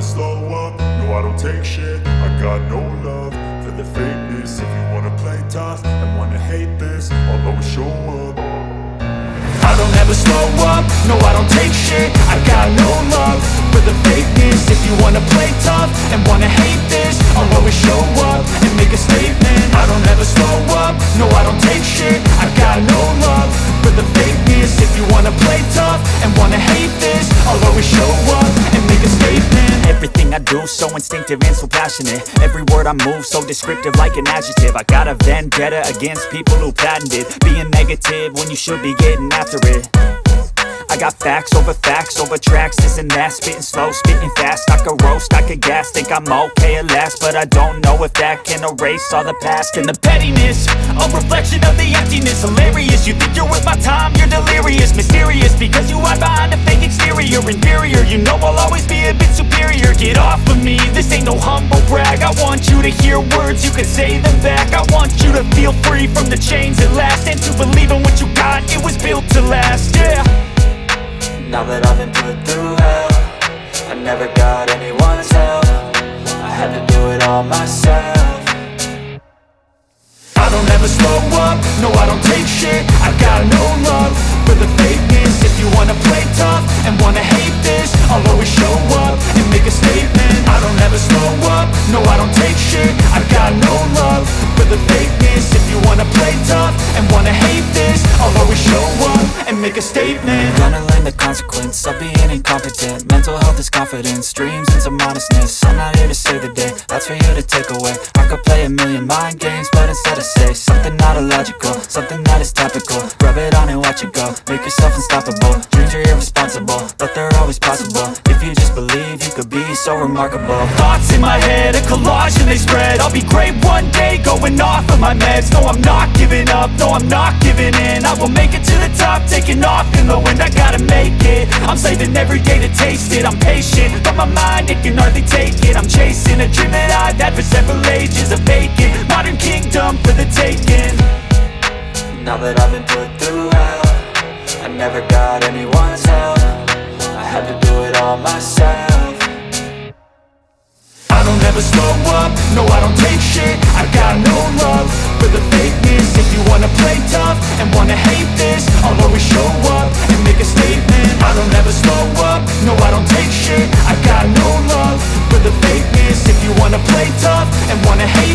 slow up, no I don't take shit. I got no love for the fakeness. If you wanna play tough and wanna hate this, I'll always show up. I don't ever slow up, no I don't take shit. I got no love for the fakeness. If you wanna play tough and wanna hate this, I'll always show up and make a statement. I don't ever slow up, no I don't take shit. I got no love for the fakeness. If you wanna play tough and wanna hate this, I'll always show up and make a statement. Everything I do so instinctive and so passionate. Every word I move so descriptive like an adjective. I got a vendetta against people who patented being negative when you should be getting after it. I got facts over tracks, this and that. Spitting slow, spitting fast, I could roast, I could gas. Think I'm okay at last, but I don't know if that can erase all the past. And the pettiness, a reflection of the emptiness. Hilarious, you think you're worth my time, you're delirious. Mysterious, because you hide behind a fake exterior. Inferior, you know I'll always be a bit superior. Get off of me, this ain't no humble brag. I want you to hear words, you can say them back. I want you to feel free from the chains at last, and to believe in what you got, it was built to last, yeah. Now that I've been put through hell, I never got anyone's help. I had to do it all myself. I don't ever slow up, no I don't take shit. I got no love for the fakeness. If you wanna play tough and wanna hate this, I'll always show up and make a statement. I don't ever slow up, no I don't take shit. I got no love for the fakeness. If you wanna play tough and wanna hate this, I'll always show up and make a statement. Gonna learn the consequence of being incompetent. Mental health is confidence, dreams and some honestness. I'm not here to save the day, that's for you to take away. I could play a million mind games, but instead I say something not illogical, something that is topical. Rub it on and watch it go, make yourself unstoppable. Dreams are irresponsible, but they're always possible. If you just believe, you could be so remarkable. Thoughts in my head, a collage and they spread. I'll be great one day, going off of my meds. No, I'm not giving up, no, I'm not giving in. I will make it to the top, taking off in the wind. I gotta make it, I'm saving every day to taste it. I'm patient, but my mind, it can hardly take it. I'm chasing a dream that I've had for several ages. A vacant, modern kingdom for the taking. Now that I've been put through hell, I never got anyone's help. I had to do it all myself. I don't ever slow up, no I don't take shit. I got no love for the fakeness. If you wanna play tough and wanna hate this, I'll always show up and make a statement. I don't ever slow up, no I don't take shit. I got no love for the fakeness. If you wanna play tough and wanna hate